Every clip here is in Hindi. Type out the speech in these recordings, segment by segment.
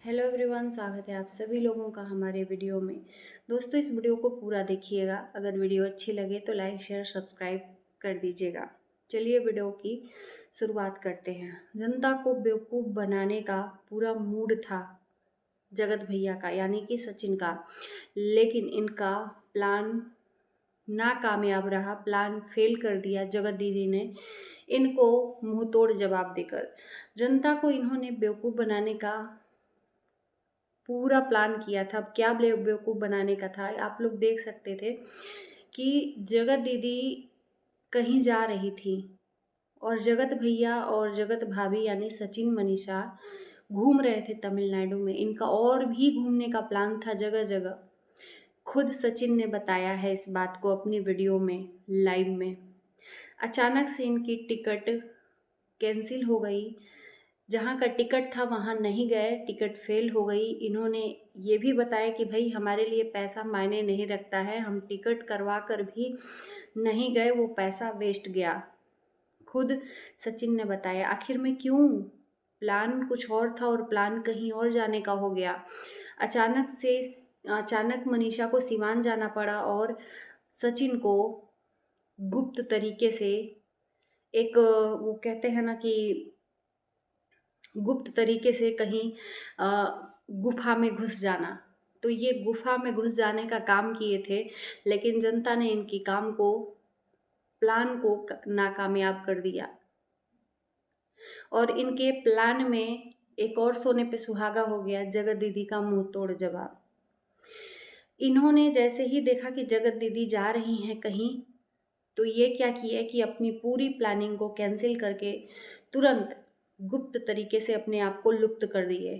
हेलो एवरीवन, स्वागत है आप सभी लोगों का हमारे वीडियो में। दोस्तों, इस वीडियो को पूरा देखिएगा। अगर वीडियो अच्छी लगे तो लाइक शेयर सब्सक्राइब कर दीजिएगा। चलिए वीडियो की शुरुआत करते हैं। जनता को बेवकूफ़ बनाने का पूरा मूड था जगत भैया का, यानी कि सचिन का, लेकिन इनका प्लान नाकामयाब रहा। प्लान फेल कर दिया जगत दीदी ने इनको मुंह तोड़ जवाब देकर। जनता को इन्होंने बेवकूफ़ बनाने का पूरा प्लान किया था। अब क्या बेवकूफ़ बनाने का था, आप लोग देख सकते थे कि जगत दीदी कहीं जा रही थी और जगत भैया और जगत भाभी यानी सचिन मनीषा घूम रहे थे तमिलनाडु में। इनका और भी घूमने का प्लान था जगह जगह। खुद सचिन ने बताया है इस बात को अपनी वीडियो में, लाइव में। अचानक से इनकी टिकट कैंसिल हो गई। जहाँ का टिकट था वहाँ नहीं गए, टिकट फेल हो गई। इन्होंने ये भी बताया कि भाई हमारे लिए पैसा मायने नहीं रखता है, हम टिकट करवा कर भी नहीं गए, वो पैसा वेस्ट गया। खुद सचिन ने बताया। आखिर में क्यों? प्लान कुछ और था और प्लान कहीं और जाने का हो गया। अचानक मनीषा को सिवान जाना पड़ा और सचिन को गुप्त तरीके से एक, वो कहते हैं ना कि गुप्त तरीके से कहीं गुफा में घुस जाना। तो ये गुफा में घुस जाने का काम किए थे, लेकिन जनता ने इनकी प्लान को नाकामयाब कर दिया। और इनके प्लान में एक और सोने पे सुहागा हो गया, जगत दीदी का मुंह तोड़ जवाब। इन्होंने जैसे ही देखा कि जगत दीदी जा रही हैं कहीं, तो ये क्या किया कि अपनी पूरी प्लानिंग को कैंसिल करके तुरंत गुप्त तरीके से अपने आप को लुप्त कर दिए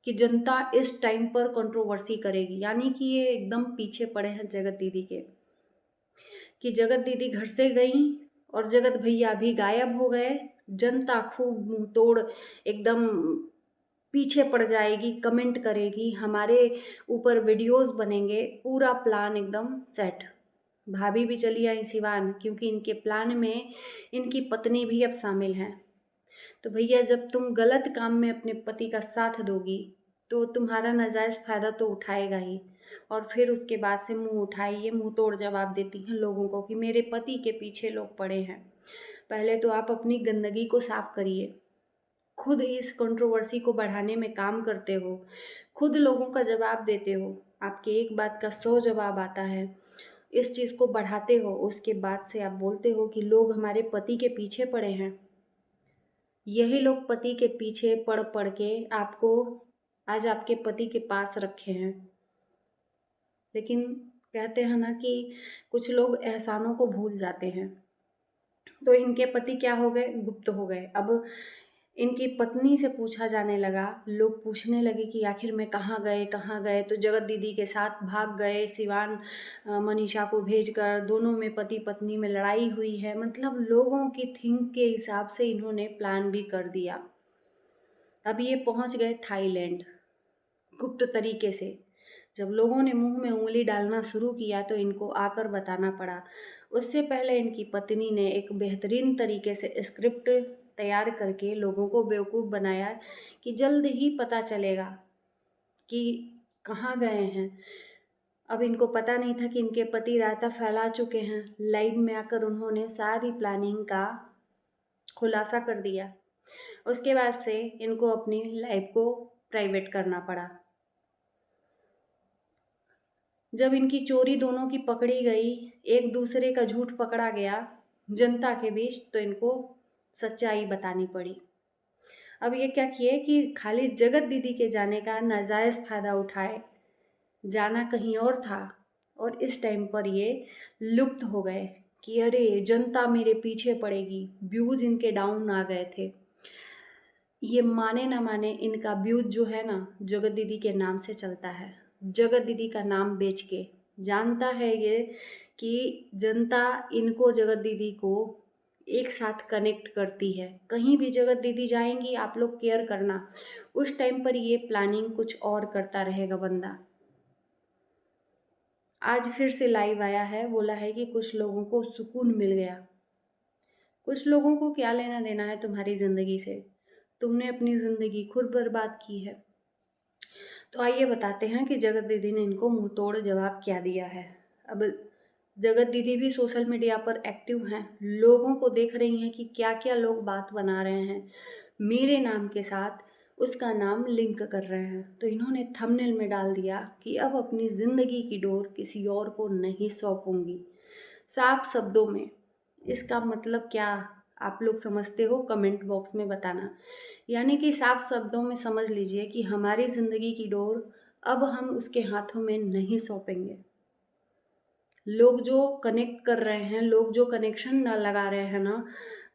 कि जनता इस टाइम पर कंट्रोवर्सी करेगी। यानी कि ये एकदम पीछे पड़े हैं जगत दीदी के, कि जगत दीदी घर से गई और जगत भैया भी गायब हो गए। जनता खूब मुंह तोड़ एकदम पीछे पड़ जाएगी, कमेंट करेगी, हमारे ऊपर वीडियोस बनेंगे। पूरा प्लान एकदम सेट। भाभी भी चली आई सिवान, क्योंकि इनके प्लान में इनकी पत्नी भी अब शामिल है। तो भैया, जब तुम गलत काम में अपने पति का साथ दोगी तो तुम्हारा नाजायज़ फ़ायदा तो उठाएगा ही। और फिर उसके बाद से मुंह उठाइए, मुंह तोड़ जवाब देती हैं लोगों को कि मेरे पति के पीछे लोग पड़े हैं। पहले तो आप अपनी गंदगी को साफ करिए। खुद इस कंट्रोवर्सी को बढ़ाने में काम करते हो, खुद लोगों का जवाब देते हो। आपके एक बात का 100 जवाब आता है। इस चीज़ को बढ़ाते हो, उसके बाद से आप बोलते हो कि लोग हमारे पति के पीछे पड़े हैं। यही लोग पति के पीछे पड़ पड़ के आपको आज आपके पति के पास रखे हैं। लेकिन कहते हैं ना कि कुछ लोग एहसानों को भूल जाते हैं। तो इनके पति क्या हो गए? गुप्त हो गए। अब इनकी पत्नी से पूछा जाने लगा, लोग पूछने लगे कि आखिर में कहाँ गए कहाँ गए। तो जगत दीदी के साथ भाग गए सिवान, मनीषा को भेजकर। दोनों में पति पत्नी में लड़ाई हुई है। मतलब लोगों की थिंक के हिसाब से इन्होंने प्लान भी कर दिया। अब ये पहुंच गए थाईलैंड गुप्त तरीके से। जब लोगों ने मुंह में उंगली डालना शुरू किया तो इनको आकर बताना पड़ा। उससे पहले इनकी पत्नी ने एक बेहतरीन तरीके से स्क्रिप्ट तैयार करके लोगों को बेवकूफ़ बनाया कि जल्द ही पता चलेगा कि कहाँ गए हैं। अब इनको पता नहीं था कि इनके पति रायता फैला चुके हैं। लाइव में आकर उन्होंने सारी प्लानिंग का खुलासा कर दिया। उसके बाद से इनको अपनी लाइफ को प्राइवेट करना पड़ा। जब इनकी चोरी दोनों की पकड़ी गई, एक दूसरे का झूठ पकड़ा गया जनता के बीच, तो इनको सच्चाई बतानी पड़ी। अब ये क्या किए कि खाली जगत दीदी के जाने का नाजायज़ फ़ायदा उठाए। जाना कहीं और था और इस टाइम पर ये लुप्त हो गए कि अरे जनता मेरे पीछे पड़ेगी। व्यूज़ इनके डाउन आ गए थे। ये माने ना माने, इनका व्यूज जो है ना जगत दीदी के नाम से चलता है। जगत दीदी का नाम बेच के जानता है ये कि जनता इनको, जगत दीदी को एक साथ कनेक्ट करती है। कहीं भी जगत दीदी जाएंगी, आप लोग केयर करना। उस टाइम पर ये प्लानिंग कुछ और करता रहेगा बंदा। आज फिर से लाइव आया है, बोला है कि कुछ लोगों को सुकून मिल गया। कुछ लोगों को क्या लेना देना है तुम्हारी ज़िंदगी से? तुमने अपनी ज़िंदगी खुद बर्बाद की है। तो आइए बताते हैं कि जगत दीदी ने इनको मुंह तोड़ जवाब क्या दिया है। अब जगत दीदी भी सोशल मीडिया पर एक्टिव हैं, लोगों को देख रही हैं कि क्या क्या लोग बात बना रहे हैं, मेरे नाम के साथ उसका नाम लिंक कर रहे हैं। तो इन्होंने थंबनेल में डाल दिया कि अब अपनी ज़िंदगी की डोर किसी और को नहीं सौंपूंगी। साफ शब्दों में इसका मतलब क्या आप लोग समझते हो, कमेंट बॉक्स में बताना। यानी कि साफ शब्दों में समझ लीजिए कि हमारी ज़िंदगी की डोर अब हम उसके हाथों में नहीं सौंपेंगे। लोग जो कनेक्ट कर रहे हैं, लोग जो कनेक्शन ना लगा रहे हैं ना,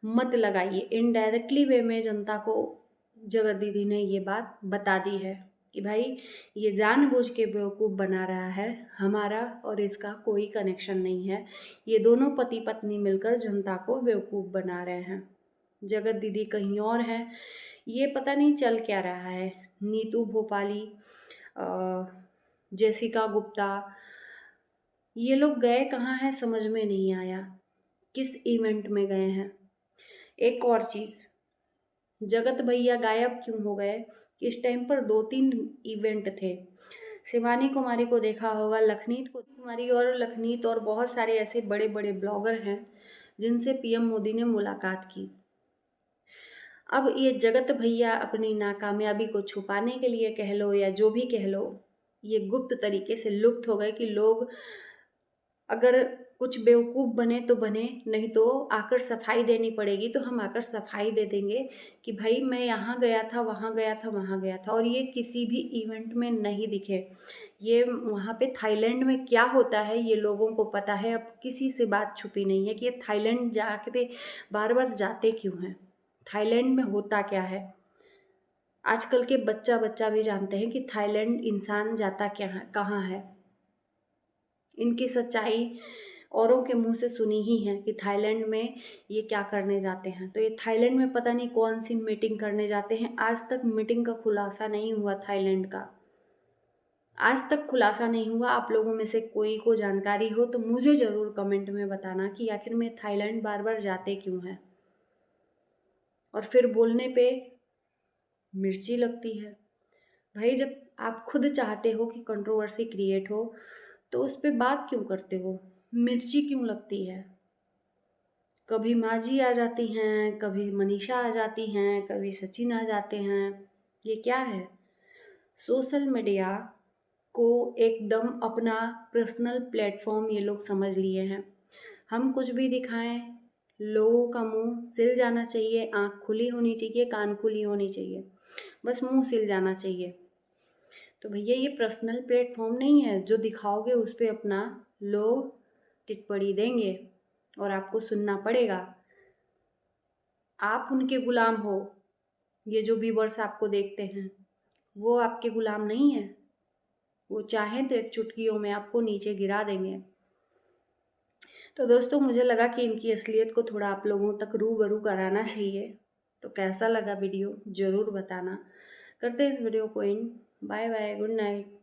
मत लगाइए। इनडायरेक्टली वे में जनता को जगत दीदी ने ये बात बता दी है कि भाई ये जानबूझ के बेवकूफ़ बना रहा है, हमारा और इसका कोई कनेक्शन नहीं है। ये दोनों पति पत्नी मिलकर जनता को बेवकूफ़ बना रहे हैं। जगत दीदी कहीं और है, ये पता नहीं चल क्या रहा है। नीतू भोपाली, जेसिका गुप्ता, ये लोग गए कहाँ हैं समझ में नहीं आया, किस इवेंट में गए हैं। एक और चीज़, जगत भैया गायब क्यों हो गए? इस टाइम पर 2-3 इवेंट थे। शिवानी कुमारी को देखा होगा, लखनीत को कुमारी और लखनीत और बहुत सारे ऐसे बड़े बड़े ब्लॉगर हैं जिनसे पीएम मोदी ने मुलाकात की। अब ये जगत भैया अपनी नाकामयाबी को छुपाने के लिए कह लो या जो भी कह लो, ये गुप्त तरीके से लुप्त हो गए कि लोग अगर कुछ बेवकूफ़ बने तो बने, नहीं तो आकर सफाई देनी पड़ेगी तो हम आकर सफाई दे देंगे कि भाई मैं यहाँ गया था, वहाँ गया था, वहाँ गया था। और ये किसी भी इवेंट में नहीं दिखे। ये वहाँ पे थाईलैंड में क्या होता है ये लोगों को पता है। अब किसी से बात छुपी नहीं है कि ये थाईलैंड जाके बार बार जाते क्यों हैं, थाईलैंड में होता क्या है। आजकल के बच्चा बच्चा भी जानते हैं कि थाईलैंड इंसान जाता क्या है, कहाँ है। इनकी सच्चाई औरों के मुंह से सुनी ही है कि थाईलैंड में ये क्या करने जाते हैं। तो ये थाईलैंड में पता नहीं कौन सी मीटिंग करने जाते हैं। आज तक मीटिंग का खुलासा नहीं हुआ थाईलैंड का, आज तक खुलासा नहीं हुआ। आप लोगों में से कोई को जानकारी हो तो मुझे ज़रूर कमेंट में बताना कि आखिर में थाईलैंड बार बार जाते क्यों हैं। और फिर बोलने पे मिर्ची लगती है। भाई जब आप खुद चाहते हो कि कंट्रोवर्सी क्रिएट हो तो उस पर बात क्यों करते हो, मिर्ची क्यों लगती है। कभी माँ जी आ जाती हैं, कभी मनीषा आ जाती हैं, कभी सचिन आ जाते हैं। ये क्या है? सोशल मीडिया को एकदम अपना पर्सनल प्लेटफॉर्म ये लोग समझ लिए हैं। हम कुछ भी दिखाएं, लोगों का मुंह सिल जाना चाहिए, आँख खुली होनी चाहिए, कान खुली होनी चाहिए, बस मुंह सिल जाना चाहिए। तो भैया ये पर्सनल प्लेटफॉर्म नहीं है, जो दिखाओगे उस पर अपना लोग टिप्पणी देंगे और आपको सुनना पड़ेगा। आप उनके गुलाम हो। ये जो व्यूअर्स आपको देखते हैं वो आपके गुलाम नहीं है। वो चाहें तो एक चुटकियों में आपको नीचे गिरा देंगे। तो दोस्तों मुझे लगा कि इनकी असलियत को थोड़ा आप लोगों तक रूबरू कराना चाहिए। तो कैसा लगा वीडियो ज़रूर बताना। करते हैं इस वीडियो को end. Bye bye, good night.